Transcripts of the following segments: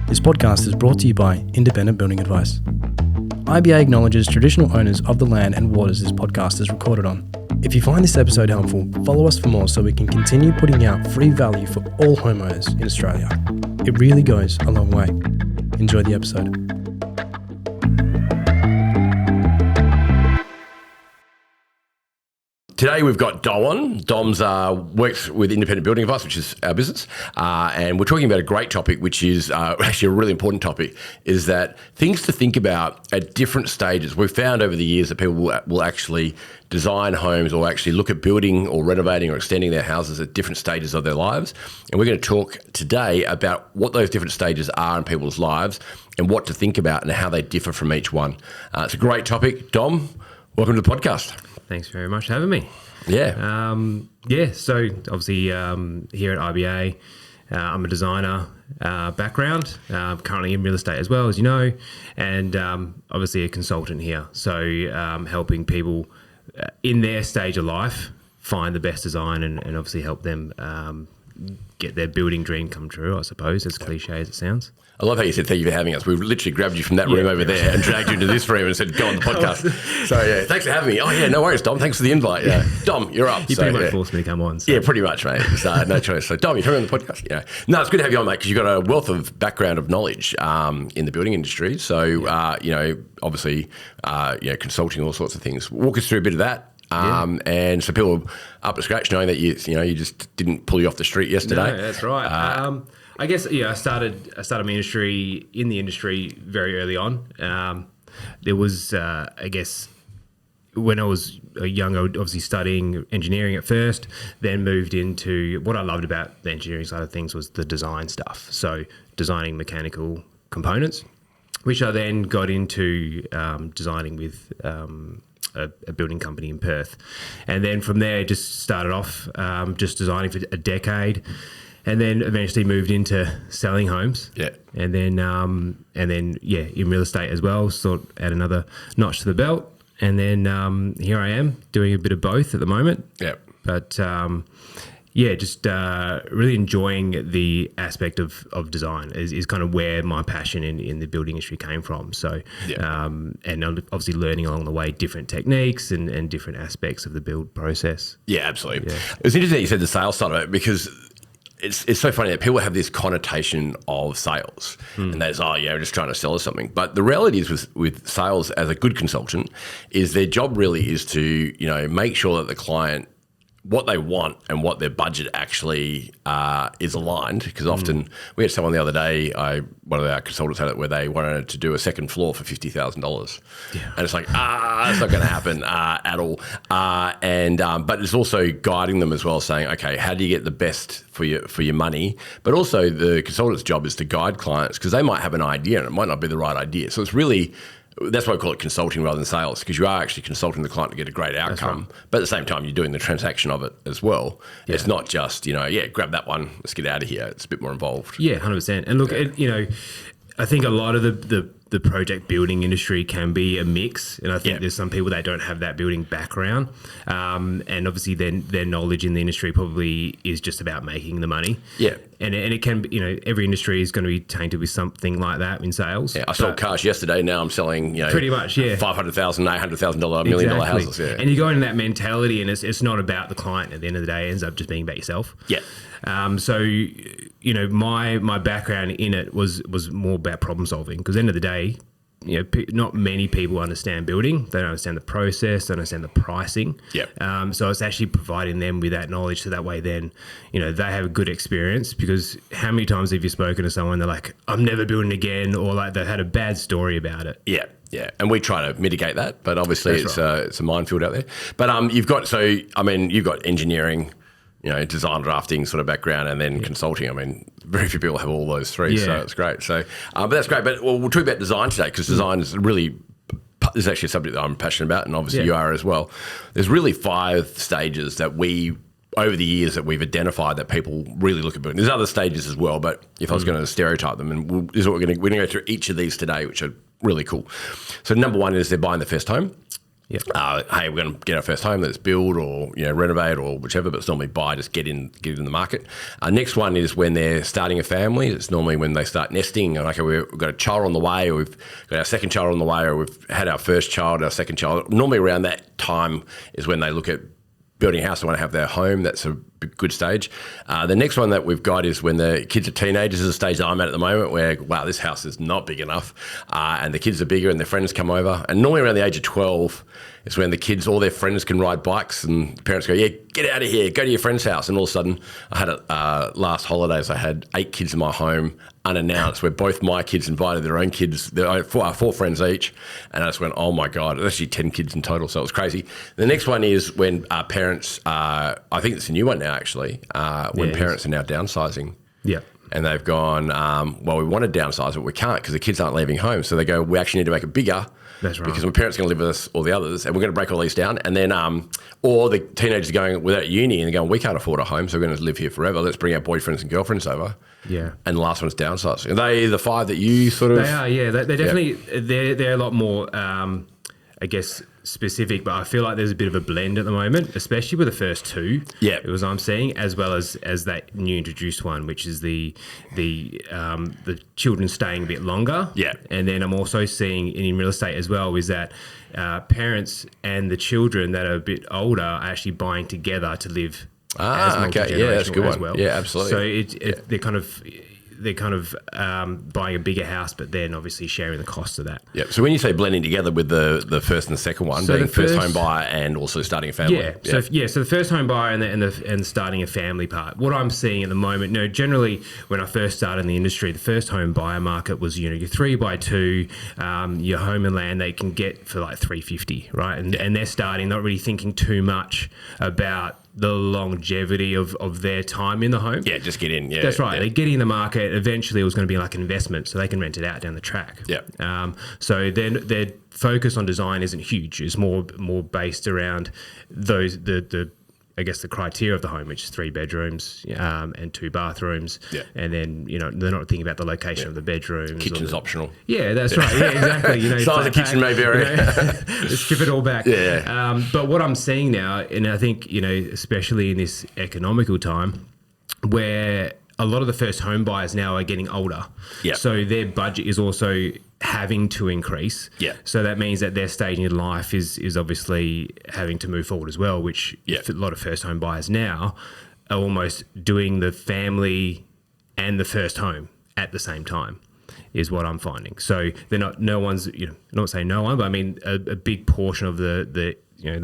This podcast is brought to you by Independent Building Advice. IBA acknowledges traditional owners of the land and waters this podcast is recorded on. If you find this episode helpful, follow us for more so we can continue putting out free value for all homeowners in Australia. It really goes a long way. Enjoy the episode. Today we've got Dom on. Dom's works with Independent Building Advice, which is our business, and we're talking about a great topic, which is actually a really important topic, is that things to think about at different stages. We've found over the years that people will actually design homes or actually look at building or renovating or extending their houses at different stages of their lives. And we're going to talk today about what those different stages are in people's lives and what to think about and how they differ from each one. It's a great topic. Dom, welcome to the podcast. Thanks very much for having me. Yeah. So obviously here at IBA, I'm a designer background, currently in real estate as well, as you know, and obviously a consultant here. So helping people in their stage of life find the best design and obviously help them get their building dream come true, I suppose, as cliche as it sounds. I love how you said thank you for having us. We've literally grabbed you from that room over there and dragged you into this room and said, go on the podcast. So, yeah, thanks for having me. Oh, yeah, no worries, Dom. Thanks for the invite. Yeah. Dom, you're up. You pretty much forced me to come on. So. Yeah, pretty much, mate. No choice. So, Dom, you're coming on the podcast. Yeah. No, it's good to have you on, mate, because you've got a wealth of background of knowledge in the building industry. So, obviously, consulting, all sorts of things. Walk us through a bit of that. And so people are up to scratch knowing that you just didn't pull you off the street yesterday. No, that's right. I guess I started my industry in the industry very early on. There was I guess when I was young, I was obviously studying engineering at first, then moved into what I loved about the engineering side of things was the design stuff. So designing mechanical components, which I then got into designing with a building company in Perth. And then from there, just started off just designing for a decade. And then eventually moved into selling homes. Yeah. And then in real estate as well, sort of add another notch to the belt. And then here I am doing a bit of both at the moment. Yeah. But just really enjoying the aspect of design is kind of where my passion in the building industry came from. So, and obviously learning along the way different techniques and different aspects of the build process. Yeah, absolutely. Yeah. It was interesting that you said the sales side of it, because it's so funny that people have this connotation of sales and that's, we're just trying to sell us something. But the reality is with sales as a good consultant is their job really is to, make sure that the client, what they want and what their budget actually is aligned. Because often we had someone the other day, one of our consultants had it where they wanted to do a second floor for $50,000. Yeah. And it's like, that's not going to happen at all. But it's also guiding them as well, saying, okay, how do you get the best for your money? But also the consultant's job is to guide clients because they might have an idea and it might not be the right idea. So it's really, that's why I call it consulting rather than sales, because you are actually consulting the client to get a great outcome. Right. But at the same time, you're doing the transaction of it as well. Yeah. It's not just, grab that one, let's get out of here. It's a bit more involved. Yeah, 100%. And look, I think a lot of the project building industry can be a mix. And I think there's some people that don't have that building background. And obviously their knowledge in the industry probably is just about making the money. Yeah. And it can be, every industry is going to be tainted with something like that in sales. Yeah, I sold cars yesterday. Now I'm selling, pretty much, $500,000, $800,000, $1 million houses. Yeah. And you go into that mentality and it's not about the client at the end of the day. It ends up just being about yourself. Yeah. My background in it was more about problem solving, because at the end of the day, not many people understand building. They don't understand the process, they don't understand the pricing. Yep. So it's actually providing them with that knowledge so that way then, they have a good experience, because how many times have you spoken to someone, they're like, I'm never building again, or like they've had a bad story about it. Yeah. Yeah, and we try to mitigate that, but obviously it's a minefield out there. But you've got engineering, design drafting sort of background, and then consulting. I mean, very few people have all those three, so it's great. So, but that's great. But we'll talk about design today, because design is is actually a subject that I'm passionate about, and obviously you are as well. There's really 5 stages that over the years that we've identified that people really look at building. There's other stages as well, but if I was going to stereotype them, and we're going to go through each of these today, which are really cool. So number 1 is they're buying the first home. Hey, we're going to get our first home, let's build or renovate or whichever, but it's normally buy, just get in the market. Next one is when they're starting a family. It's normally when they start nesting. Like we've got a child on the way, or we've got our second child on the way, or we've had our first child, our second child. Normally around that time is when they look at building a house. They want to have their home. That's a good stage. The next one that we've got is when the kids are teenagers, is the stage that I'm at the moment, where, wow, this house is not big enough. And the kids are bigger and their friends come over. And normally around the age of 12 is when the kids, all their friends can ride bikes, and the parents go, yeah, get out of here, go to your friend's house. And all of a sudden, I had last holidays, I had 8 kids in my home unannounced, where both my kids invited their own kids, four friends each. And I just went, oh my God, there's actually 10 kids in total. So it was crazy. The next one is when parents, I think it's a new one now actually, when parents are now downsizing. Yeah. And they've gone, well, we want to downsize, but we can't because the kids aren't leaving home. So they go, we actually need to make it bigger. That's right. Because my parents are going to live with us or the others, and we're going to break all these down. And then, or the teenagers are going without uni and they're going, we can't afford a home, so we're going to live here forever. Let's bring our boyfriends and girlfriends over. Yeah. And the last one's downsizing. Are they the 5 that you sort of? They are, yeah. They're definitely, they're a lot more, I guess, specific, but I feel like there's a bit of a blend at the moment, especially with the first 2. Yeah, it was I'm seeing, as well as that new introduced one, which is the children staying a bit longer. Yeah, and then I'm also seeing in real estate as well is that parents and the children that are a bit older are actually buying together to live. Okay, yeah, that's a good one. Well. Yeah, absolutely. So they're kind of buying a bigger house, but then obviously sharing the cost of that. Yeah. So when you say blending together with the first and the second one, so being first home buyer and also starting a family. Yeah. So the first home buyer and starting a family part. What I'm seeing at the moment, generally when I first started in the industry, the first home buyer market was your 3x2, your home and land they can get for like $350, right? And they're starting, not really thinking too much about the longevity of their time in the home. Yeah, just get in. Yeah, that's right. Yeah. They get in the market. Eventually, it was going to be like an investment, so they can rent it out down the track. Yeah. So their focus on design isn't huge. It's more based around the I guess the criteria of the home, which is 3 bedrooms and 2 bathrooms. Yeah. And then, they're not thinking about the location of the bedrooms. Kitchen's optional. Yeah, that's right. Yeah, exactly. Size of kitchen may vary. Strip it all back. Yeah. But what I'm seeing now, and I think, especially in this economical time, where a lot of the first home buyers now are getting older. Yeah. So their budget is also having to increase. Yeah. So that means that their stage in life is obviously having to move forward as well, which a lot of first home buyers now are almost doing the family and the first home at the same time is what I'm finding. So they're not saying no one, but I mean a big portion of the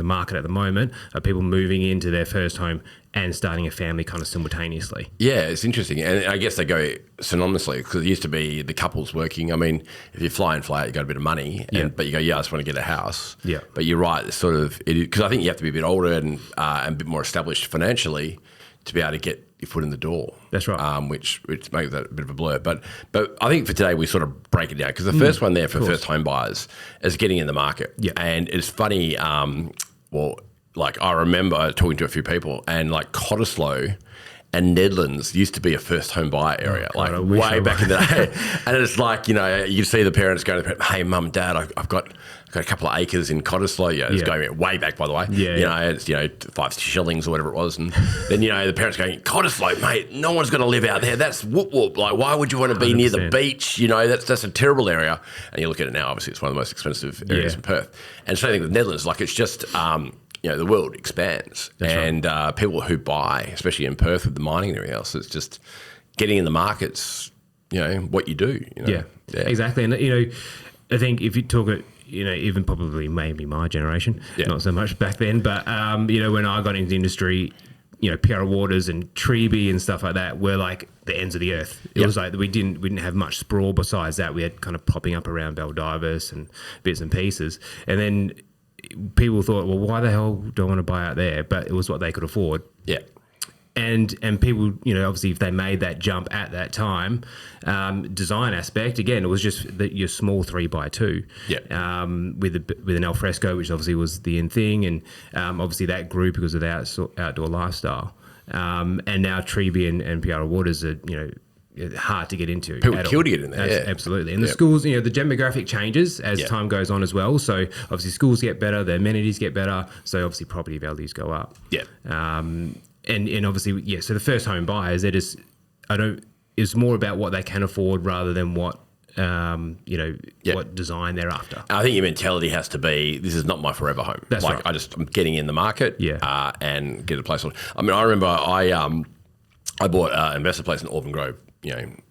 market at the moment are people moving into their first home and starting a family kind of simultaneously. Yeah, it's interesting. And I guess they go synonymously because it used to be the couples working. I mean, if you fly in, fly out, you got a bit of money, but you go, I just want to get a house. Yeah. But you're right, it's sort of, because I think you have to be a bit older and a bit more established financially to be able to get your foot in the door. That's right. Which makes that a bit of a blur. But I think for today we sort of break it down because the first one there for first home buyers is getting in the market. Yeah. And it's funny, like I remember talking to a few people and like Cottesloe and Nedlands used to be a first home buyer area, way back in the day. And it's like, you see the parents going, hey, mum, dad, I've got a couple of acres in Cottesloe. It's going way back, by the way. Yeah. It's, 5 shillings or whatever it was. And then, the parents going, Cottesloe, mate, no one's going to live out there. That's whoop whoop. Like, why would you want to be 100%. Near the beach? That's a terrible area. And you look at it now, obviously, it's one of the most expensive areas in Perth. And same thing with Netherlands. Like, it's just, the world expands. That's and right. People who buy, especially in Perth with the mining and everything else, it's just getting in the markets, what you do. Yeah, exactly. And, I think if you talk it, even probably maybe my generation, not so much back then, but, when I got into the industry, Piara Waters and Treeby and stuff like that were like the ends of the earth. It was like we didn't have much sprawl besides that. We had kind of popping up around Baldivis and bits and pieces. And then people thought, well, why the hell do I want to buy out there? But it was what they could afford. Yeah. And people, obviously if they made that jump at that time, design aspect, again, it was just your small 3x2 with an alfresco, which obviously was the in thing. And obviously that grew because of the outdoor lifestyle. And now Treeby and Piara Waters are, hard to get into. People kill to get in there. Yeah. Absolutely. And the schools, the demographic changes as time goes on as well. So obviously schools get better, the amenities get better. So obviously property values go up. Yeah. And obviously, so the first home buyers, it's more about what they can afford rather than what, what design they're after. I think your mentality has to be, this is not my forever home. That's right. I'm getting in the market and get a place on. I mean, I remember I bought an investor place in Auburn Grove,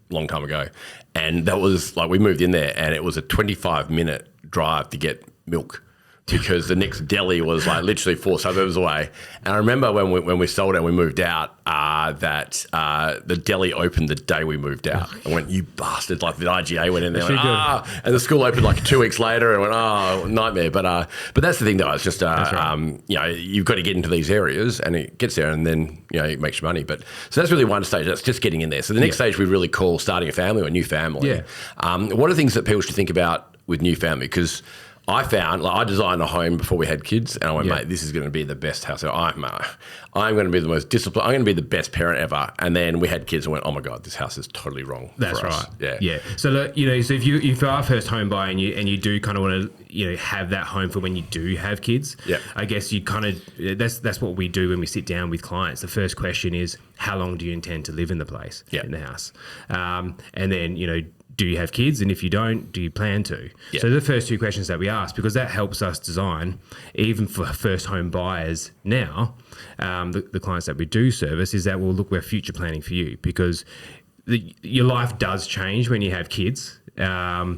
long time ago. And that was we moved in there and it was a 25-minute drive to get milk because the next deli was literally 4 suburbs away. And I remember when we sold it and we moved out, that the deli opened the day we moved out. I went, you bastard! The IGA went in there, and the school opened 2 weeks later, and went, nightmare. But that's the thing, though. It's just you've got to get into these areas, and it gets there, and then it makes you money. But so that's really one stage. That's just getting in there. So the next stage we really call starting a family or a new family. Yeah. What are things that people should think about with new family? Because I found, I designed a home before we had kids, and I went, mate, this is going to be the best house. I'm going to be the most disciplined. I'm going to be the best parent ever. And then we had kids and went, oh my God, this house is totally wrong. That's for us. right. Yeah. So look, so if you are a first home buyer and you do kind of want to have that home for when you do have kids. Yeah. I guess you kind of that's what we do when we sit down with clients. The first question is, how long do you intend to live in the place, in the house, and then do you have kids? And if you don't, do you plan to? Yeah. So the first 2 questions that we ask, because that helps us design, even for first home buyers now, the clients that we do service, is that, well, look, we're future planning for you because your life does change when you have kids. No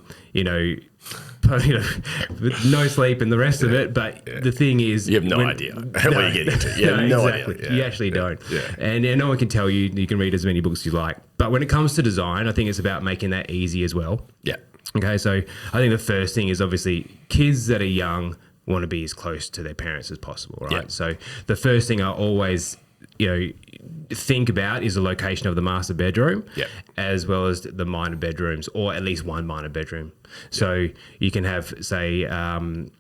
sleep and the rest of it. But the thing is, you have no idea what you're getting into. You have no idea. Yeah. You actually don't. Yeah. And no one can tell you. You can read as many books as you like. But when it comes to design, I think it's about making that easy as well. Yeah. Okay. So I think the first thing is obviously kids that are young want to be as close to their parents as possible, right? Yeah. So the first thing I always think about is the location of the master bedroom, as well as the minor bedrooms, or at least one minor bedroom. So you can have, say, the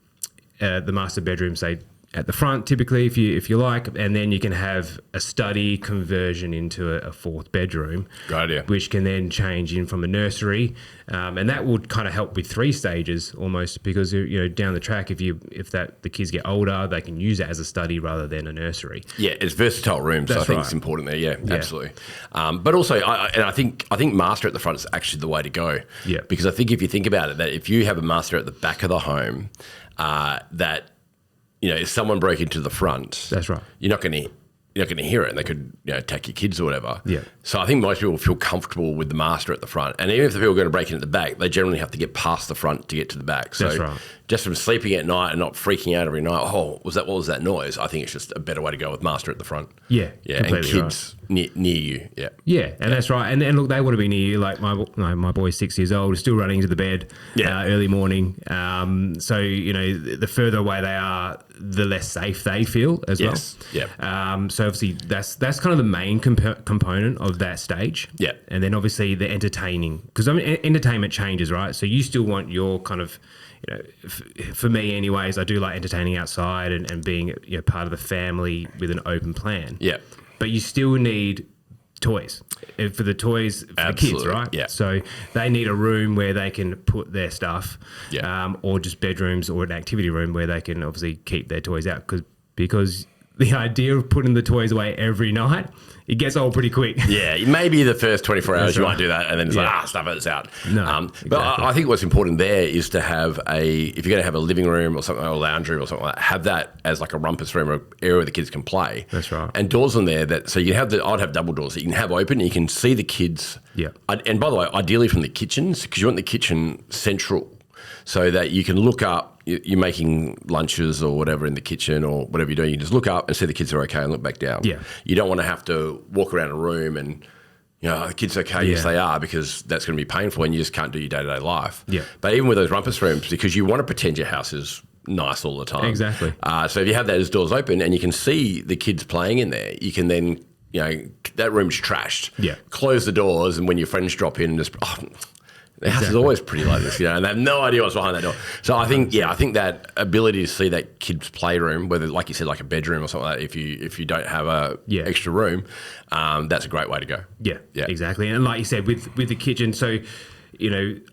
master bedroom, say, at the front, typically, if you like, and then you can have a study conversion into a 4th bedroom. Good idea. Which can then change in from a nursery, and that would kind of help with 3 stages almost, because down the track, if the kids get older, they can use it as a study rather than a nursery. Yeah, it's versatile rooms. So I think it's important there. Yeah, absolutely. But also, I think master at the front is actually the way to go. Yeah, because I think if you think about it, that if you have a master at the back of the home, that if someone broke into the front, that's right, you're not going to hear it, and they could attack your kids or whatever. Yeah. So I think most people feel comfortable with the master at the front, and even if the people are going to break in at the back, they generally have to get past the front to get to the back. So that's right. Just from sleeping at night and not freaking out every night, what was that noise? I think it's just a better way to go with master at the front. Yeah, and kids near you. Yeah, and that's right. And look, they want to be near you. Like my boy's 6 years old, still running into the bed early morning. So the further away they are, the less safe they feel as well. Yeah. So obviously that's kind of the main component of that stage. Yeah. And then obviously the entertaining, because entertainment changes, right? So you still want your kind of, for me anyways, I do like entertaining outside and being part of the family with an open plan. Yeah. But you still need toys for the kids, right? Yeah. So they need a room where they can put their stuff, or just bedrooms or an activity room where they can obviously keep their toys out, because the idea of putting the toys away every night, it gets old pretty quick. Yeah, maybe the first 24 hours you might do that, and then it's stuff it's out. No, exactly. But I think what's important there is to have if you're going to have a living room or something, or a lounge room or something like that, have that as like a rumpus room or an area where the kids can play. That's right. And doors on there so you have I'd have double doors that you can have open, and you can see the kids. Yeah. And by the way, ideally from the kitchens, because you want the kitchen central, so that you can look up. You're making lunches or whatever in the kitchen or whatever you're doing, you just look up and see the kids are okay and look back down. Yeah. You don't want to have to walk around a room and, the kids okay, yes they are, because that's going to be painful and you just can't do your day-to-day life. Yeah. But even with those rumpus rooms, because you want to pretend your house is nice all the time. Exactly. So if you have those doors open and you can see the kids playing in there, you can then, that room's trashed. Yeah. Close the doors, and when your friends drop in, just, The house is always pretty like this, and they have no idea what's behind that door. So I think, I think that ability to see that kid's playroom, whether, like you said, like a bedroom or something like that, if you don't have a extra room, that's a great way to go. Yeah, exactly. And like you said, with the kitchen, so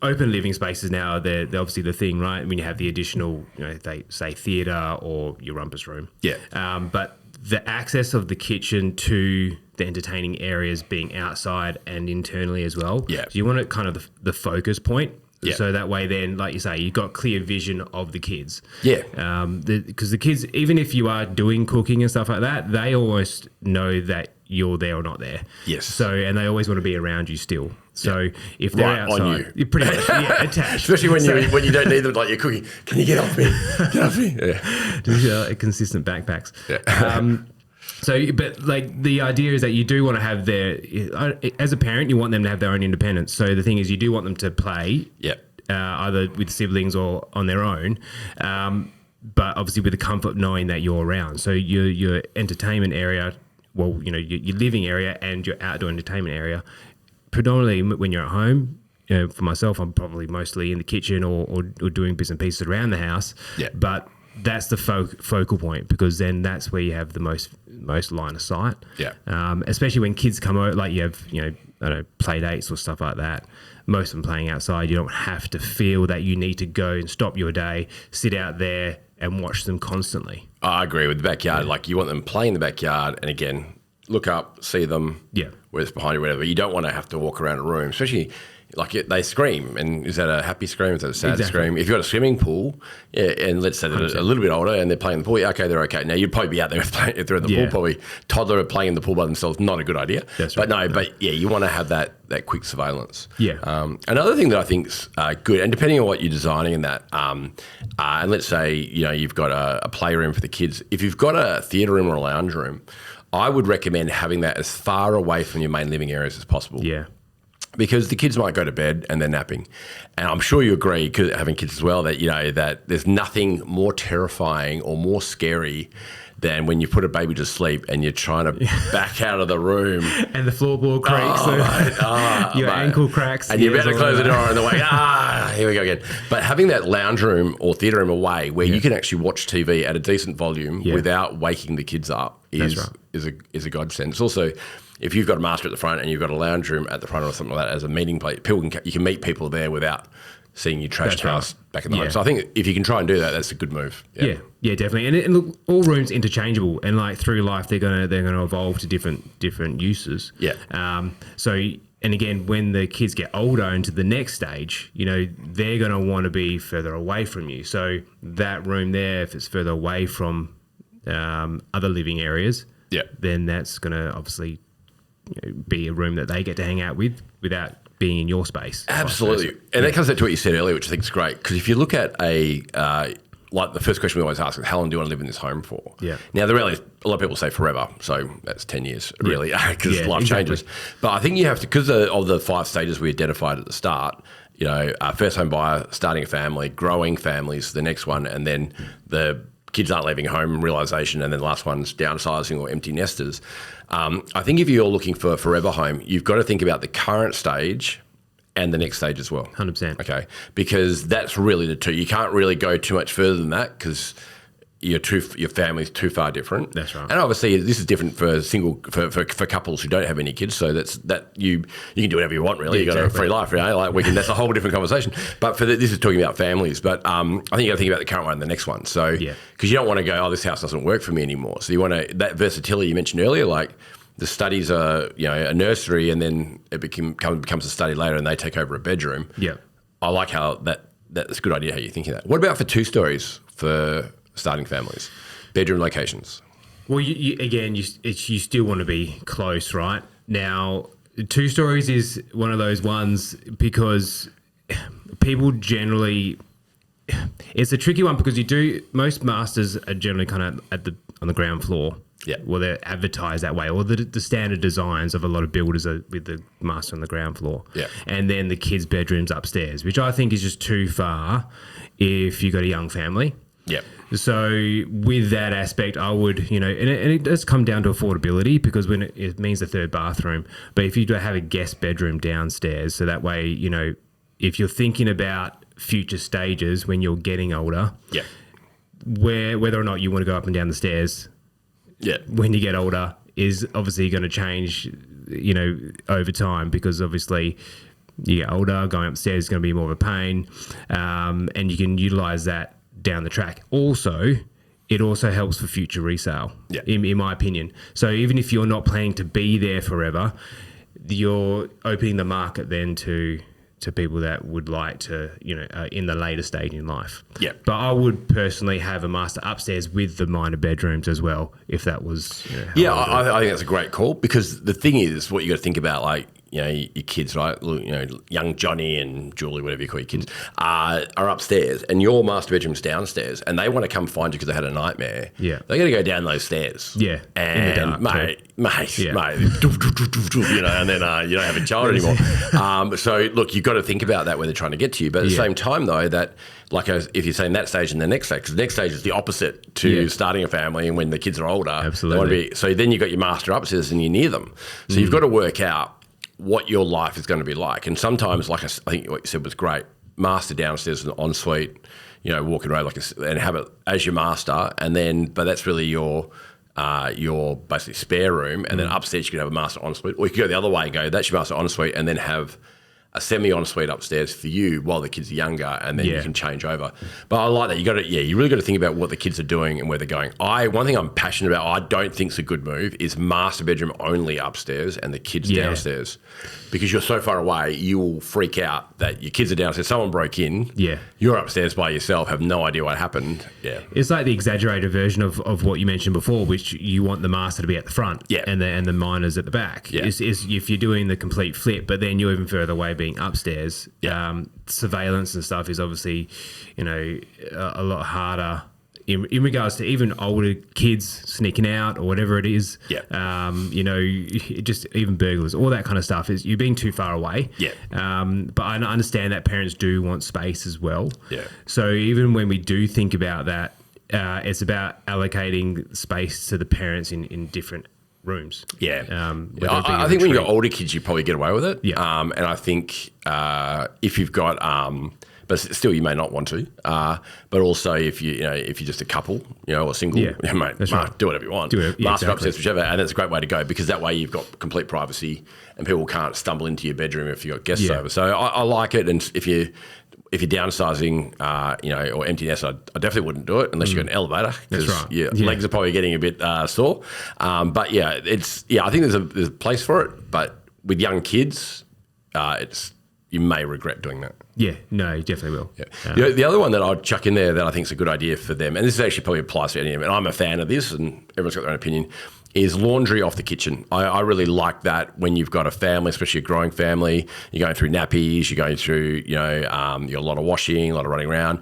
open living spaces now, they're obviously the thing, right? When you have the additional, they say theatre or your rumpus room. Yeah. But the access of the kitchen to the entertaining areas being outside and internally as well. Yeah. So you want it kind of the focus point. Yeah. So that way then, like you say, you've got clear vision of the kids. Yeah. Because the kids, even if you are doing cooking and stuff like that, they almost know that you're there or not there. Yes. So, and they always want to be around you still. So if they're outside, on you're pretty much attached. Especially when you don't need them, like you're cooking. Can you get off me? Get off me. Yeah. Do consistent backpacks. Yeah. But like the idea is that you do want to have as a parent, you want them to have their own independence. So the thing is, you do want them to play, either with siblings or on their own, but obviously with the comfort of knowing that you're around. So your entertainment area, your living area and your outdoor entertainment area, predominantly when you're at home. For myself, I'm probably mostly in the kitchen or doing bits and pieces around the house. Yeah. But that's the focal point, because then that's where you have the most line of sight. Yeah. Especially when kids come over, like you have, I don't know, play dates or stuff like that. Most of them playing outside. You don't have to feel that you need to go and stop your day, sit out there and watch them constantly. I agree with the backyard. Like you want them playing in the backyard, and again, look up, see them. Yeah. Whether it's behind you or whatever. You don't want to have to walk around a room, especially. Like they scream, and is that a happy scream? Is that a sad scream? If you've got a swimming pool, and let's say they're 100%. A little bit older and they're playing in the pool, okay, they're okay. Now you'd probably be out there if they're in the pool. Probably toddler playing in the pool by themselves, not a good idea. That's right. No. But you want to have that quick surveillance. Yeah. Another thing that I think's good, and depending on what you're designing in that, and let's say you've got a playroom for the kids. If you've got a theatre room or a lounge room, I would recommend having that as far away from your main living areas as possible. Yeah. Because the kids might go to bed and they're napping. And I'm sure you agree, having kids as well, that that there's nothing more terrifying or more scary than when you put a baby to sleep and you're trying to back out of the room. And the floorboard creaks. Your ankle cracks. And you better close the door and they're like, here we go again. But having that lounge room or theatre room away where you can actually watch TV at a decent volume without waking the kids up is a godsend. It's also, if you've got a master at the front and you've got a lounge room at the front or something like that as a meeting place, you can meet people there without seeing your trash house back in the home. So I think if you can try and do that, that's a good move. Yeah, definitely. And look, all rooms interchangeable, and like through life, they're gonna evolve to different uses. Yeah. And again, when the kids get older into the next stage, they're gonna want to be further away from you. So that room there, if it's further away from other living areas, then that's gonna obviously be a room that they get to hang out with without being in your space. Absolutely. And that comes back to what you said earlier, which I think is great. Because if you look at like the first question we always ask is, how long do you want to live in this home for? Yeah. Now, the reality is, a lot of people say forever. So that's 10 years, really, because life changes. But I think you have to, because of the 5 stages we identified at the start, first home buyer, starting a family, growing families, the next one, and then the kids aren't leaving home, realisation, and then the last one's downsizing or empty nesters. I think if you're looking for a forever home, you've got to think about the current stage and the next stage as well. 100%. Okay, because that's really the two. You can't really go too much further than that because your family's too far different. That's right. And obviously, this is different for for couples who don't have any kids. So you can do whatever you want. Really, you got a free life. That's a whole different conversation. But this is talking about families. But I think you got to think about the current one and the next one. So because you don't want to go, this house doesn't work for me anymore. So you want that versatility you mentioned earlier, like. The studies are, a nursery, and then it becomes a study later, and they take over a bedroom. Yeah, I like how that's a good idea. How you're thinking that. What about for 2 stories for starting families, bedroom locations? Well, you still want to be close, right? Now, 2 stories is one of those ones because people generally. It's a tricky one because most masters are generally kind of on the ground floor. Yeah. Well, they're advertised that way, or the standard designs of a lot of builders are with the master on the ground floor. Yeah. And then the kids' bedrooms upstairs, which I think is just too far if you've got a young family. Yeah. So with that aspect, I would, and it does come down to affordability because when it means a 3rd bathroom, but if you do have a guest bedroom downstairs, so that way, if you're thinking about future stages when you're getting older, Yeah. whether or not you want to go up and down the stairs Yeah. when you get older is obviously going to change, over time, because obviously you get older, going upstairs is going to be more of a pain, and you can utilize that down the track. Also, it also helps for future resale, in my opinion. So even if you're not planning to be there forever, you're opening the market then to people that would like to, in the later stage in life. Yeah. But I would personally have a master upstairs with the minor bedrooms as well, if that was. I think that's a great call, because the thing is, what you got to think about, like, your kids, right? Young Johnny and Julie, whatever you call your kids, are upstairs, and your master bedroom's downstairs, and they want to come find you because they had a nightmare. Yeah. They got to go down those stairs. Yeah. And in the dark, mate, Yeah. and then you don't have a child anymore. So look, you've got to think about that when they're trying to get to you. But at the same time, though, that, like, if you're saying that stage and the next stage, because the next stage is the opposite to starting a family, and when the kids are older, Absolutely. they want to be. So then you've got your master upstairs and you're near them. So you've got to work out what your life is going to be like. And sometimes, like I think what you said was great, master downstairs and ensuite, walking around and have it as your master, and then, but that's really your basically spare room, and then upstairs you can have a master ensuite, or you can go the other way and go, that's your master ensuite, and then have a semi-ensuite upstairs for you while the kids are younger, and then you can change over. But I like that. You really got to think about what the kids are doing and where they're going. One thing I'm passionate about, I don't think is a good move, is master bedroom only upstairs and the kids downstairs. Because you're so far away, you will freak out that your kids are downstairs, someone broke in, you're upstairs by yourself, have no idea what happened. Yeah. It's like the exaggerated version of what you mentioned before, which you want the master to be at the front and the minors at the back. Yeah. Is if you're doing the complete flip, but then you're even further away being upstairs, surveillance and stuff is obviously, a lot harder in regards to even older kids sneaking out or whatever it is. Just even burglars, all that kind of stuff is you're being too far away. But I understand that parents do want space as well. So even when we do think about that, it's about allocating space to the parents in different rooms. I think when you've got older kids, you probably get away with it. And I think if you've got, but still you may not want to. But also if you're just a couple, or single, mate, do whatever you want. Master upstairs, whichever, and that's a great way to go, because that way you've got complete privacy and people can't stumble into your bedroom if you've got guests over. So I like it, and if you're downsizing, or empty nest, I definitely wouldn't do it unless you've got an elevator, because your legs are probably getting a bit sore. But I think there's a place for it. But with young kids, you may regret doing that. Yeah, no, you definitely will. The other one that I'd chuck in there that I think is a good idea for them, and this actually probably applies to any of them, and I'm a fan of this, and everyone's got their own opinion, is laundry off the kitchen. I really like that when you've got a family, especially a growing family. You're going through nappies, you're going through, you're a lot of washing, a lot of running around.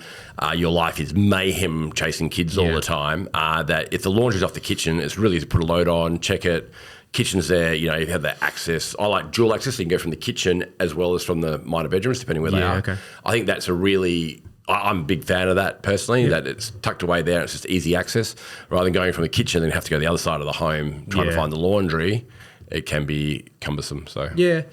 Your life is mayhem chasing kids all the time. That if the laundry's off the kitchen, it's really to put a load on, check it. Kitchen's there, you have that access. I like dual access, so you can go from the kitchen as well as from the minor bedrooms, depending where they are. Okay. I think that's I'm a big fan of that personally, that it's tucked away there and it's just easy access, rather than going from the kitchen and have to go to the other side of the home trying to find the laundry. It can be cumbersome. So you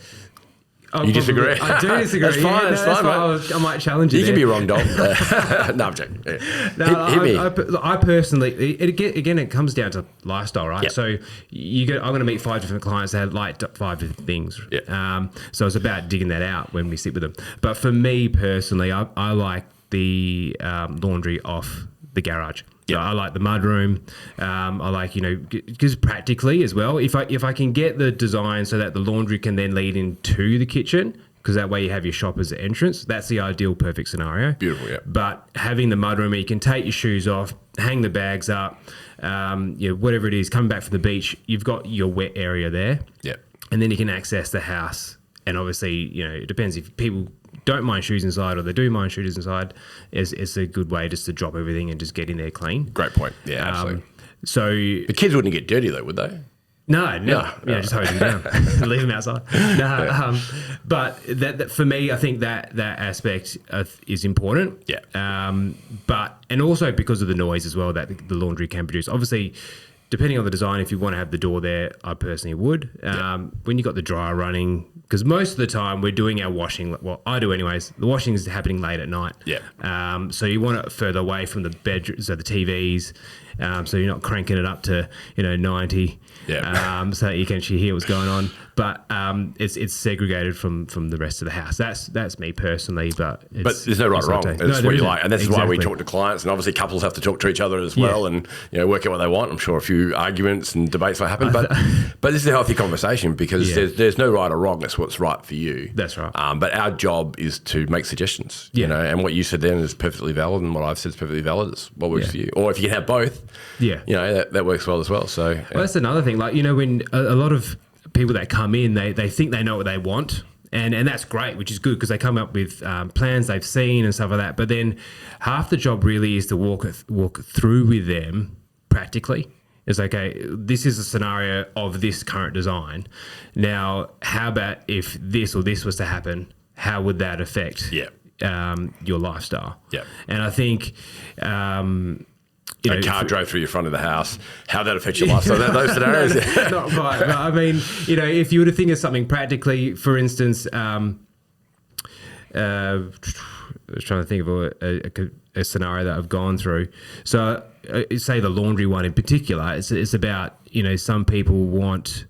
disagree? I do disagree. That's fine. That's fine, mate. I might challenge you. You can be wrong, Dom. No, I'm joking. Hit me. I personally, it comes down to lifestyle, right? So I'm going to meet 5 different clients that like 5 different things. So it's about digging that out when we sit with them. But for me personally, I like the laundry off the garage. So I like the mudroom. I like, because practically as well, if I can get the design so that the laundry can then lead into the kitchen, because that way you have your shop as the entrance, that's the ideal perfect scenario. Beautiful, yeah. But having the mudroom, you can take your shoes off, hang the bags up, whatever it is, coming back from the beach, you've got your wet area there. And then you can access the house. And obviously, it depends if people don't mind shoes inside or they do mind shoes inside, it's a good way just to drop everything and just get in there clean. Great point. Yeah, absolutely. So the kids wouldn't get dirty though, would they? No. Just hose them down, leave them outside. But that for me, I think that aspect is important. And also because of the noise as well that the laundry can produce. Obviously, depending on the design, if you want to have the door there, I personally would. When you got the dryer running, because most of the time we're doing our washing. Well, I do anyways. The washing is happening late at night. Yeah. So you want it further away from the bedroom, so the TVs. So you're not cranking it up to 90. Yeah. So that you can actually hear what's going on. But it's segregated from the rest of the house. That's me personally. But there's no right or wrong. That's what you like, and that's why we talk to clients. And obviously, couples have to talk to each other as well, and work out what they want. I'm sure a few arguments and debates will happen, but this is a healthy conversation because there's no right or wrong. That's what's right for you. That's right. But our job is to make suggestions. And what you said then is perfectly valid, and what I've said is perfectly valid. It's what works for you, or if you can have both. That works well as well. So well, that's another thing. Like when a lot of people that come in, they think they know what they want. And that's great, which is good because they come up with plans they've seen and stuff like that. But then half the job really is to walk through with them practically. It's like, okay, this is a scenario of this current design. Now, how about if this or this was to happen? How would that affect your lifestyle? Yeah. And I think... a car drove through your front of the house, how that affects your lifestyle, those scenarios. Not quite. But I mean, if you were to think of something practically, for instance, I was trying to think of a scenario that I've gone through. So, say the laundry one in particular, it's about, some people want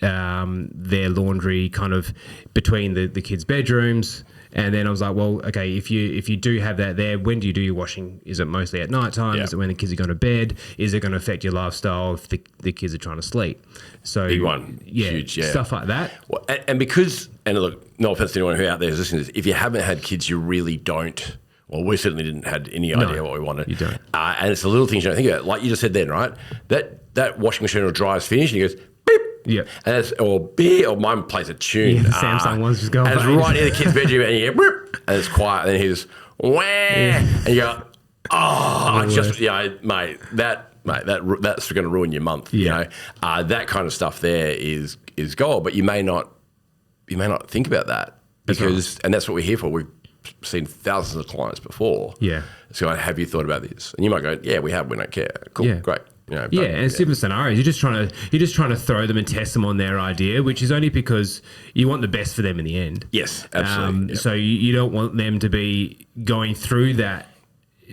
their laundry kind of between the kids' bedrooms. And then I was like, well, okay, if you do have that there, when do you do your washing? Is it mostly at night time? Is it when the kids are going to bed? Is it going to affect your lifestyle if the kids are trying to sleep? So big one, huge, stuff like that. Well, and look, no offense to anyone who out there is listening to this, if you haven't had kids, you really don't. Well, we certainly didn't had any idea what we wanted. You don't. And it's the little things you don't think about. Like you just said then, right? That washing machine or dryer is finished, and he goes, beep. Yeah. And or mine plays a tune. Yeah, the Samsung one's just going. And it's right in the kid's bedroom, and you hear, and it's quiet, and then he's wah, and you go, mate, that's going to ruin your month. That kind of stuff there is gold, but you may not think about that because, and that's what we're here for. We've seen thousands of clients before. Yeah. So have you thought about this? And you might go, yeah, we have. We don't care. Cool, great. And it's different scenarios. You're just trying to throw them and test them on their idea, which is only because you want the best for them in the end. Yes, absolutely. So you don't want them to be going through that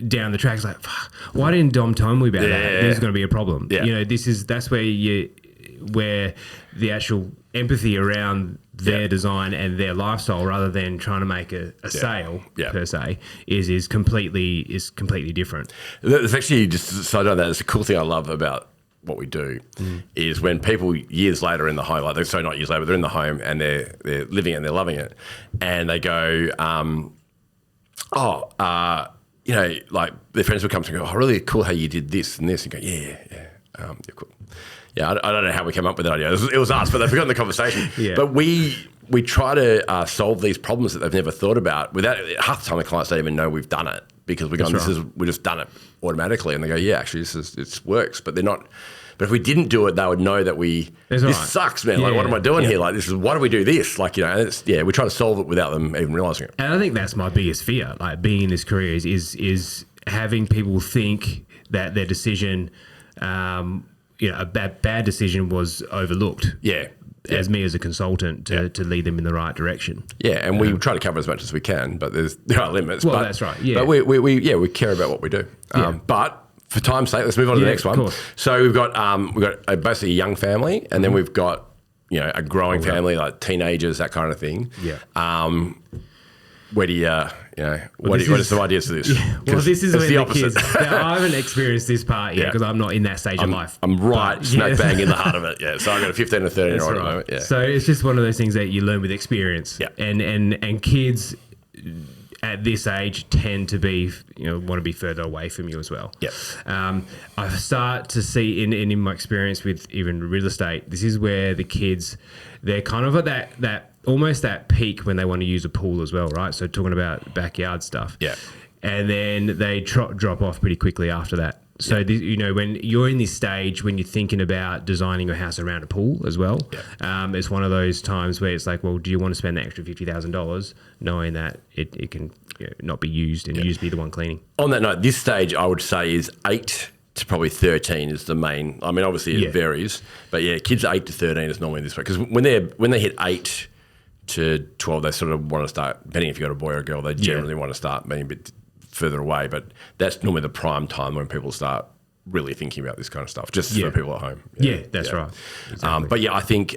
down the track. It's like, why didn't Dom tell me about that? There's going to be a problem. Yeah. That's where the actual empathy around their design and their lifestyle, rather than trying to make a sale per se, is completely different. There's actually, just so I know that, it's a cool thing I love about what we do is when people years later in the home, like they're not years later, but they're in the home and they're living it and they're loving it, and they go, like their friends will come to go, oh, really cool how you did this and this, and go, yeah, cool. Yeah, I don't know how we came up with that idea. It was us, but they've forgotten the conversation. But we try to solve these problems that they've never thought about. Without half the time, the clients don't even know we've done it because we've just done it automatically, and they go, yeah, actually, it works. But they're not. But if we didn't do it, they would know that this sucks, man. Like, what am I doing here? Like, why do we do this? Like, and we try to solve it without them even realizing it. And I think that's my biggest fear, like being in this career, is having people think that their decision. A bad decision was overlooked. As me as a consultant to lead them in the right direction. And we try to cover as much as we can, but there are limits. Well, that's right. But we care about what we do. But for time's sake, let's move on to the next one. So we've got basically a young family, and then we've got a growing family, like teenagers, that kind of thing. Where do you, what are some ideas for this? Well, this is when the opposite. Kids, now, I haven't experienced this part yet because I'm not in that stage of life. I'm smack bang in the heart of it. So I've got a 15 and 13 year old at the moment. So it's just one of those things that you learn with experience. And kids at this age tend to be, want to be further away from you as well. I start to see in my experience with even real estate, this is where the kids, they're kind of at that almost that peak when they want to use a pool as well, right? So talking about backyard stuff. And then they drop off pretty quickly after that. So, when you're in this stage, when you're thinking about designing your house around a pool as well, it's one of those times where it's like, well, do you want to spend the extra $50,000 knowing that it can not be used and you just be the one cleaning? On that note, this stage I would say is 8 to probably 13 is the main. I mean, obviously it varies, but yeah, kids 8 to 13 is normally this way, because when they hit 8 to 12, they sort of want to start, depending if you've got a boy or a girl, they generally want to start being a bit further away, but that's normally the prime time when people start really thinking about this kind of stuff, just for people at home. Yeah, that's right. Exactly. But yeah, I think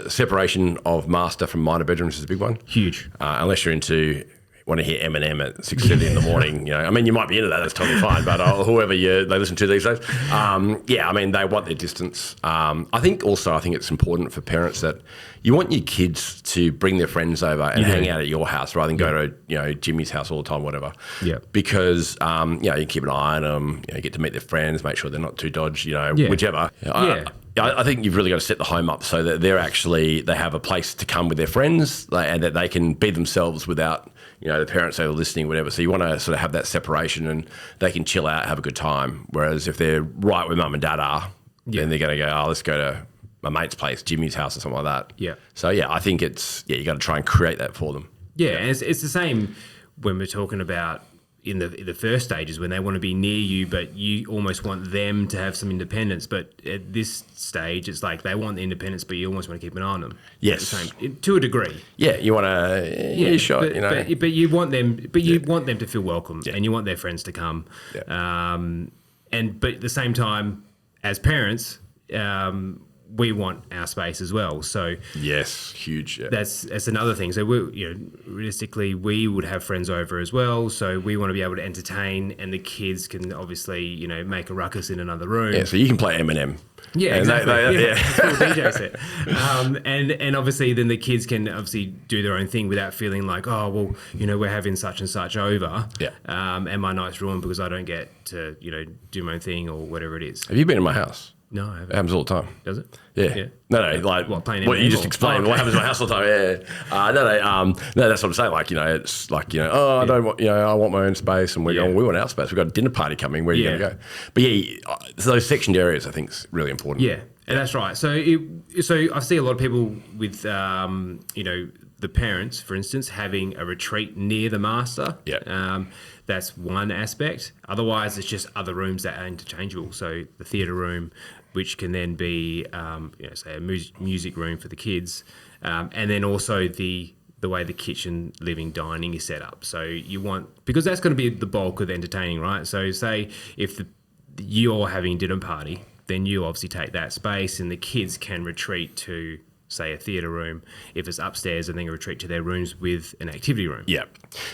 separation of master from minor bedrooms is a big one. Huge. Unless you're into, want to hear Eminem at 6:30 in the morning, I mean, you might be into that, that's totally fine, but whoever they listen to these days, I mean, they want their distance. I think it's important for parents that you want your kids to bring their friends over and hang out at your house rather than go to, Jimmy's house all the time, whatever. Yeah. Because, you can keep an eye on them, get to meet their friends, make sure they're not too dodgy, whichever. I think you've really got to set the home up so that they have a place to come with their friends and that they can be themselves without, the parents are listening, whatever. So you want to sort of have that separation and they can chill out, have a good time. Whereas if they're right where mum and dad are, then they're going to go, let's go to my mate's place, Jimmy's house or something like that. Yeah. So I think you got to try and create that for them. Yeah, and it's the same when we're talking about in the first stages when they want to be near you, but you almost want them to have some independence. But at this stage, it's like they want the independence, but you almost want to keep an eye on them. Yes, to a degree. Yeah, you want to. Sure, but you want them. But you want them to feel welcome, and you want their friends to come. Yeah. But at the same time, as parents, we want our space as well. So yes, huge. Yeah. That's another thing. So realistically, we would have friends over as well. So we want to be able to entertain, and the kids can obviously make a ruckus in another room. Yeah, so you can play Eminem. Yeah, exactly. DJ set. And obviously then the kids can obviously do their own thing without feeling like, we're having such and such over. Yeah. And my night's ruined because I don't get to do my own thing or whatever it is. Have you been in my house? No, I haven't. It happens all the time. Does it? Yeah. No, like what you just explained. What happens in my house all the time? Yeah. No, that's what I'm saying. Like, it's like, I don't want, I want my own space, and we're going, we want our space. We've got a dinner party coming. Where are you going to go? But so those sectioned areas, I think, is really important. Yeah, and that's right. So I see a lot of people with, the parents, for instance, having a retreat near the master. Yeah. That's one aspect. Otherwise, it's just other rooms that are interchangeable. So the theatre room, which can then be, say, a music room for the kids, and then also the way the kitchen, living, dining is set up. So you want, because that's going to be the bulk of the entertaining, right? So say if you're having a dinner party, then you obviously take that space, and the kids can retreat to, say, a theatre room. If it's upstairs, and then retreat to their rooms with an activity room. Yeah.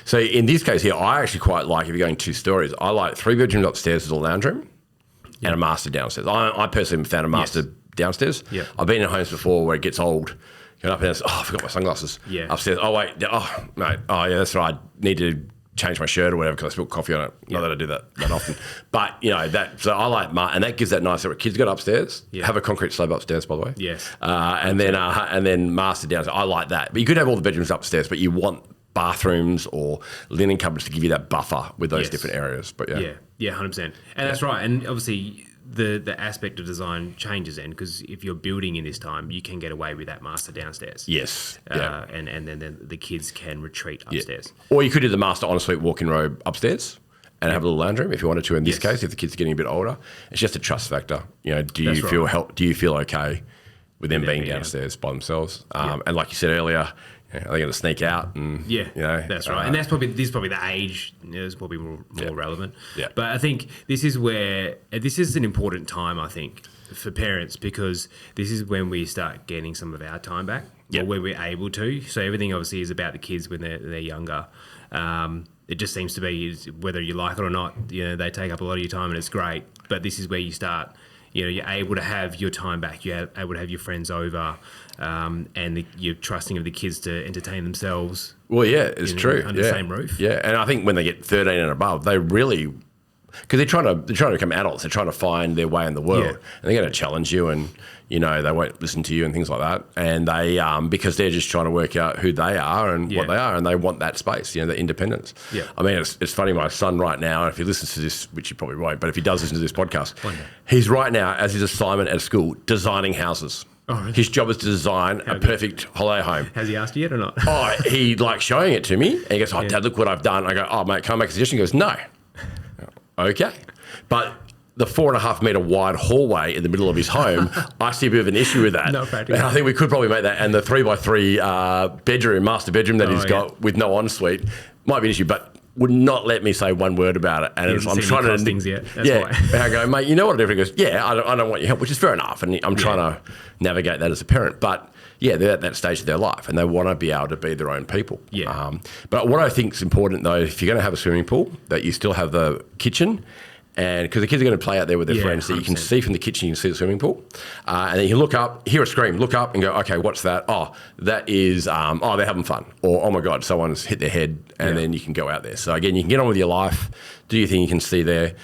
So in this case here, I actually quite like, if you're going 2 stories, I like 3 bedrooms upstairs with a lounge room and a master downstairs. I personally found a master downstairs. Yeah. I've been in homes before where it gets old. Going up and it's, I forgot my sunglasses. Yeah. Upstairs. Oh, wait. Oh, mate. Oh, yeah, that's right. I need to change my shirt or whatever because I spilled coffee on it. Not that I do that often. But, so I like, and that gives that nice, kids go upstairs, have a concrete slab upstairs, by the way. Yes. And then master downstairs. I like that. But you could have all the bedrooms upstairs, but you want bathrooms or linen cupboards to give you that buffer with those different areas. But yeah, 100%. And that's right. And obviously the aspect of design changes then, because if you're building in this time, you can get away with that master downstairs. Yes. And then the kids can retreat upstairs. Yeah. Or you could do the master ensuite walk-in robe upstairs and have a little lounge room if you wanted to. In this case, if the kids are getting a bit older, it's just a trust factor. Do you feel okay with them being downstairs by themselves? And like you said earlier, are they going to sneak out? And that's right. And this is probably the age is probably more relevant. Yeah. But I think this is an important time, I think, for parents, because this is when we start getting some of our time back, or when we're able to. So everything obviously is about the kids when they're younger. It just seems to be, whether you like it or not, they take up a lot of your time, and it's great. But this is where you start. You're able to have your time back. You're able to have your friends over, and you're trusting of the kids to entertain themselves. Well, yeah, it's true. Under the same roof. Yeah, and I think when they get 13 and above, they really, because they're trying to become adults. They're trying to find their way in the world, and they're going to challenge you, and they won't listen to you and things like that. And they, because they're just trying to work out who they are and what they are, and they want that space, the independence. Yeah. I mean, it's funny. My son right now, if he listens to this, which he probably won't, but if he does listen to this podcast, he's right now, as his assignment at school, designing houses. Oh, really? His job is to design a perfect holiday home. Has he asked you yet or not? He likes showing it to me. And he goes, Dad, look what I've done. I go, mate, can I make a suggestion? He goes, no. Okay. But the 4.5 metre wide hallway in the middle of his home, I see a bit of an issue with that. Not practical. And I think we could probably make that. And the 3x3 bedroom, master bedroom that he's got with no ensuite might be an issue, but would not let me say one word about it. And I'm trying to things yet. That's yeah. why. And I go, mate, you know what I do? He goes, yeah, I don't want your help, which is fair enough. And I'm trying to navigate that as a parent, but yeah, they're at that stage of their life and they want to be able to be their own people. Yeah. But what I think is important though, if you're going to have a swimming pool, that you still have the kitchen. And because the kids are going to play out there with their friends, that you can see from the kitchen, you can see the swimming pool. And then you can look up, hear a scream, look up and go, okay, what's that? Oh, that is, they're having fun. Or, oh my God, someone's hit their head, and then you can go out there. So again, you can get on with your life, do your thing you can see there.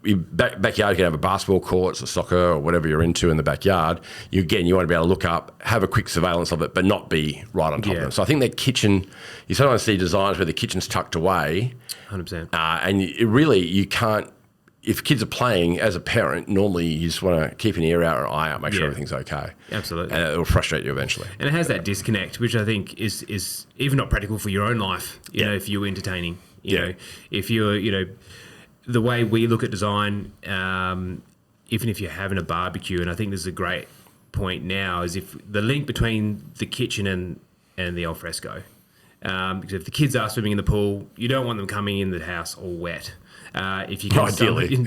Your backyard, you can have a basketball court, a soccer or whatever you're into in the backyard. You want to be able to look up, have a quick surveillance of it, but not be right on top of them. So I think that kitchen, you sometimes see designs where the kitchen's tucked away. 100%. And you can't, if kids are playing, as a parent, normally you just want to keep an ear out or an eye out, make sure everything's okay. Absolutely. And it will frustrate you eventually. And it has that disconnect, which I think is even not practical for your own life, you know, if you're entertaining. You know, if you're, the way we look at design, even if you're having a barbecue, and I think this is a great point now, is if the link between the kitchen and the alfresco. Because if the kids are swimming in the pool, you don't want them coming in the house all wet. If you can ideally.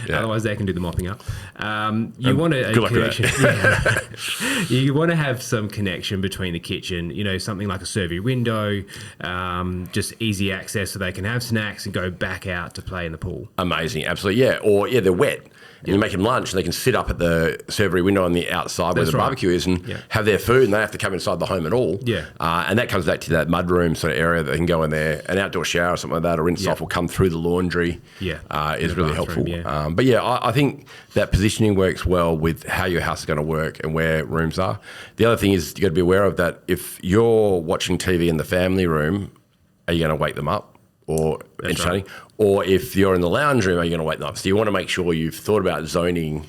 Otherwise they can do the mopping up. You want a connection. You want to have some connection between the kitchen, something like a survey window, just easy access so they can have snacks and go back out to play in the pool. Amazing, absolutely, yeah. Or they're wet. And you make them lunch and they can sit up at the servery window on the outside where the barbecue is and have their food, and they don't have to come inside the home at all. And that comes back to that mudroom sort of area that they can go in there. An outdoor shower or something like that, or rinse off, will come through the laundry. Is really helpful. But I think that positioning works well with how your house is going to work and where rooms are. The other thing is you've got to be aware of that if you're watching TV in the family room, are you going to wake them up? Or or if you're in the lounge room, are you going to wake them up? So you want to make sure you've thought about zoning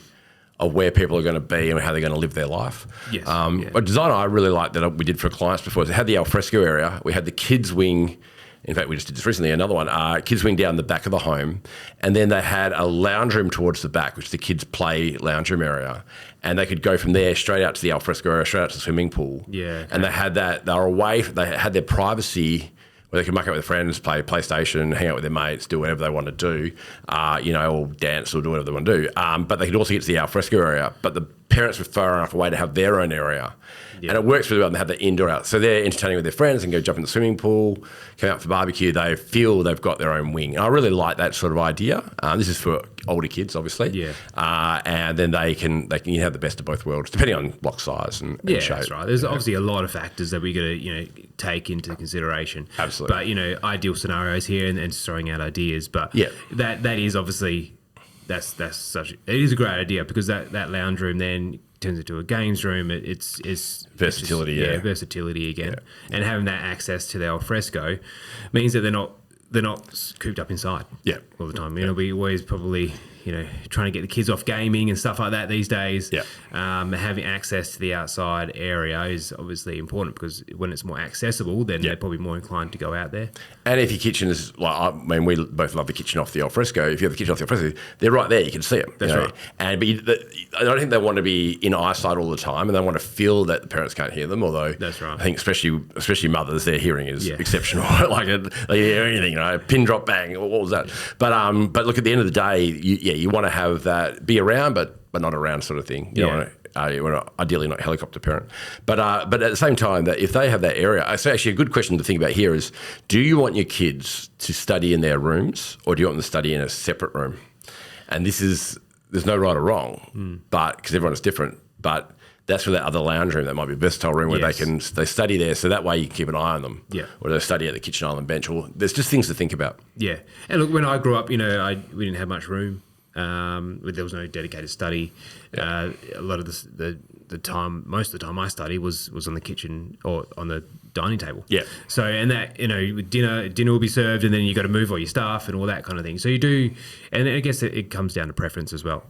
of where people are going to be and how they're going to live their life. A design I really liked that we did for clients before is it had the alfresco area. We had the kids wing. In fact, we just did this recently, another one, kids wing down the back of the home. And then they had a lounge room towards the back, which is the kids' play lounge room area. And they could go from there straight out to the alfresco area, straight out to the swimming pool. And they had that, they were away, they had their privacy where they could muck out with their friends, play PlayStation, hang out with their mates, do whatever they want to do, or dance or do whatever they want to do. But they could also get to the alfresco area. But the parents were far enough away to have their own area. And it works really well. They have the indoor out. So they're entertaining with their friends and go jump in the swimming pool, come out for barbecue. They feel they've got their own wing. And I really like that sort of idea. This is for older kids, obviously. And then they can have the best of both worlds, depending on block size and shape. That's right. There's obviously a lot of factors that we got to take into consideration. Absolutely. But ideal scenarios here and throwing out ideas. But that is obviously it is a great idea because that lounge room then turns into a games room. It's versatility, versatility again, and having that access to the alfresco means that they're not cooped up inside all the time. We always probably trying to get the kids off gaming and stuff like that these days. Having access to the outside area is obviously important because when it's more accessible, then they're probably more inclined to go out there. And if your kitchen is we both love the kitchen off the alfresco. If you have the kitchen off the alfresco, they're right there. You can see them. That's right. But I don't think they want to be in eyesight all the time, and they want to feel that the parents can't hear them. Although that's right. I think especially mothers, their hearing is exceptional. They hear anything, pin drop bang. What was that? But look, at the end of the day, you want to have that be around, but not around sort of thing. You want to ideally not helicopter parent, but at the same time, that if they have that area, so actually a good question to think about here is: do you want your kids to study in their rooms, or do you want them to study in a separate room? And there's no right or wrong, but because everyone's different, but. That's for that other lounge room. That might be a versatile room where they study there, so that way you can keep an eye on them. Or they study at the kitchen island bench. Or there's just things to think about. And look, when I grew up, we didn't have much room. There was no dedicated study. A lot of the time, most of the time, I study was on the kitchen or on the dining table. So and that dinner will be served, and then you got to move all your stuff and all that kind of thing. So you do, and I guess it comes down to preference as well.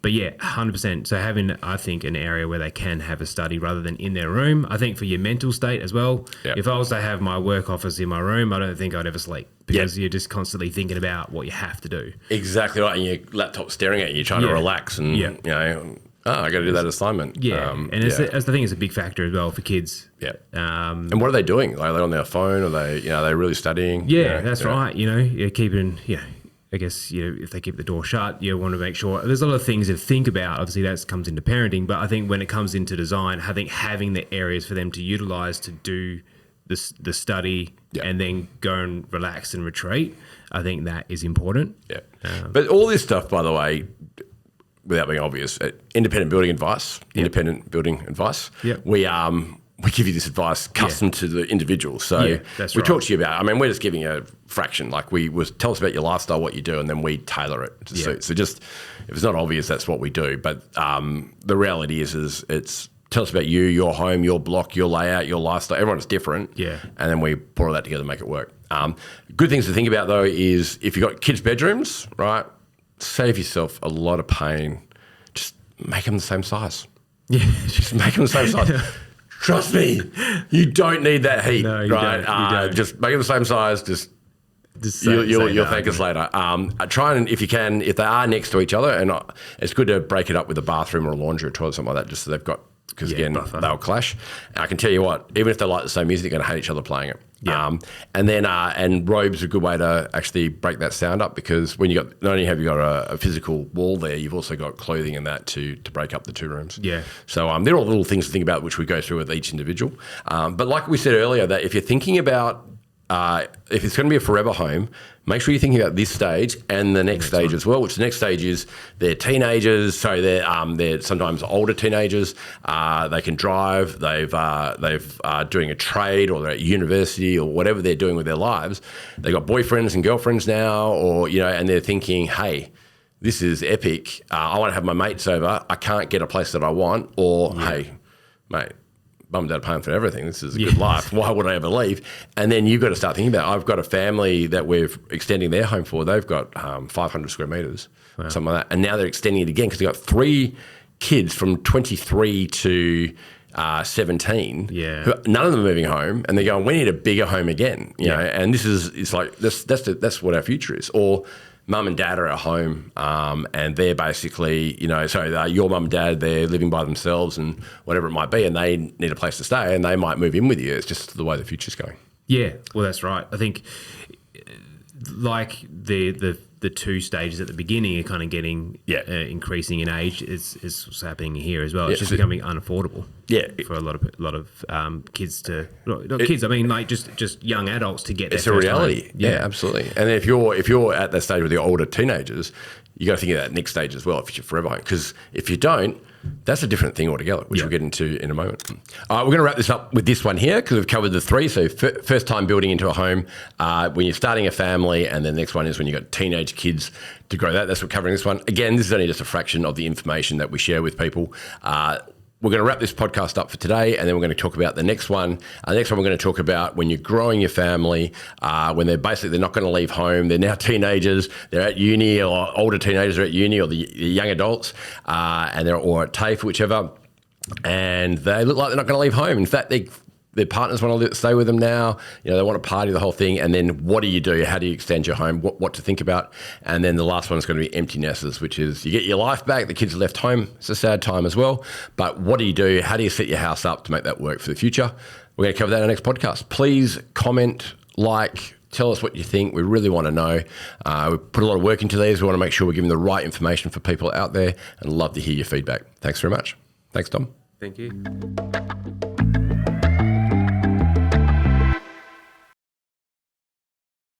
But yeah, 100%. So having, I think, an area where they can have a study rather than in their room, I think for your mental state as well. Yeah. If I was to have my work office in my room, I don't think I'd ever sleep because you're just constantly thinking about what you have to do. Exactly right. And your laptop's staring at you, trying to relax and, you know, I got to do that assignment. Yeah. And it's the thing is a big factor as well for kids. Yeah. And what are they doing? Like, are they on their phone? Are they, you know, are they really studying? Yeah, that's right. You know, you're keeping, I guess, you know, if they keep the door shut, you want to make sure. There's a lot of things to think about. Obviously, that comes into parenting. But I think when it comes into design, I think having the areas for them to utilize to do the study and then go and relax and retreat, I think that is important. Yeah. But all this stuff, by the way, without being obvious, independent building advice, we give you this advice custom to the individual. So we talk to you about, I mean, we're just giving a fraction. Like tell us about your lifestyle, what you do, and then we tailor it to suit. So just, if it's not obvious, that's what we do. But the reality is it's tell us about you, your home, your block, your layout, your lifestyle. Everyone's different. Yeah. And then we put all that together and make it work. Good things to think about, though, is if you've got kids' bedrooms, right, save yourself a lot of pain. Just make them the same size. Yeah. Just make them the same size. Trust me, you don't need that heat, right? You don't. Just make them the same size. You'll thank us later. Try and, if you can, if they are next to each other, and it's good to break it up with a bathroom or a laundry or toilet, something like that, just so they've got, because again, they'll clash. And I can tell you what, even if they like the same music, they're going to hate each other playing it. Yeah. And then robes are a good way to actually break that sound up, because when not only have you got a physical wall there, you've also got clothing and that to break up the two rooms. Yeah. So they're all little things to think about, which we go through with each individual. But like we said earlier, that if you're thinking about if it's going to be a forever home, make sure you're thinking about this stage and the next stage as well, which the next stage is they're teenagers. So they're sometimes older teenagers. They can drive. They've doing a trade, or they're at university, or whatever they're doing with their lives. They've got boyfriends and girlfriends now, or, you know, and they're thinking, hey, this is epic. I want to have my mates over. I can't get a place that I want. Or, hey, mate, mum and dad are paying for everything. This is a good life. Why would I ever leave? And then you've got to start thinking about, I've got a family that we're extending their home for. They've got 500 square metres, something like that. And now they're extending it again because they've got 3 kids from 23 to 17. Yeah. None of them are moving home, and they're going, we need a bigger home again. You know, and it's like, that's what our future is. Or mum and dad are at home, and they're basically, you know, so your mum and dad, they're living by themselves and whatever it might be, and they need a place to stay, and they might move in with you. It's just the way the future's going. Yeah, well, that's right. I think like the 2 stages at the beginning are kind of getting increasing in age is what's happening here as well. It's just becoming unaffordable. Yeah, for a lot of kids to not kids. I mean, like just young adults to get. It's a reality. Yeah, absolutely. And if you're at that stage with the older teenagers, you got to think of that next stage as well. If you're forever home, because if you don't, that's a different thing altogether, which we'll get into in a moment. We're going to wrap this up with this one here, because we've covered the 3. So first time building into a home, when you're starting a family, and then the next one is when you've got teenage kids to grow that. That's what we're covering this one. Again, this is only just a fraction of the information that we share with people. We're going to wrap this podcast up for today, and then we're going to talk about the next one. The next one we're going to talk about when you're growing your family, when they're not going to leave home. They're now teenagers. They're at uni, or older teenagers are at uni, or the young adults, and or at TAFE, whichever. And they look like they're not going to leave home. In fact, their partners want to stay with them now. You know, they want to party, the whole thing. And then what do you do? How do you extend your home? What to think about? And then the last one is going to be empty nesters, which is you get your life back. The kids are left home. It's a sad time as well. But what do you do? How do you set your house up to make that work for the future? We're going to cover that in our next podcast. Please comment, tell us what you think. We really want to know. We put a lot of work into these. We want to make sure we're giving the right information for people out there, and love to hear your feedback. Thanks very much. Thanks, Dom. Thank you.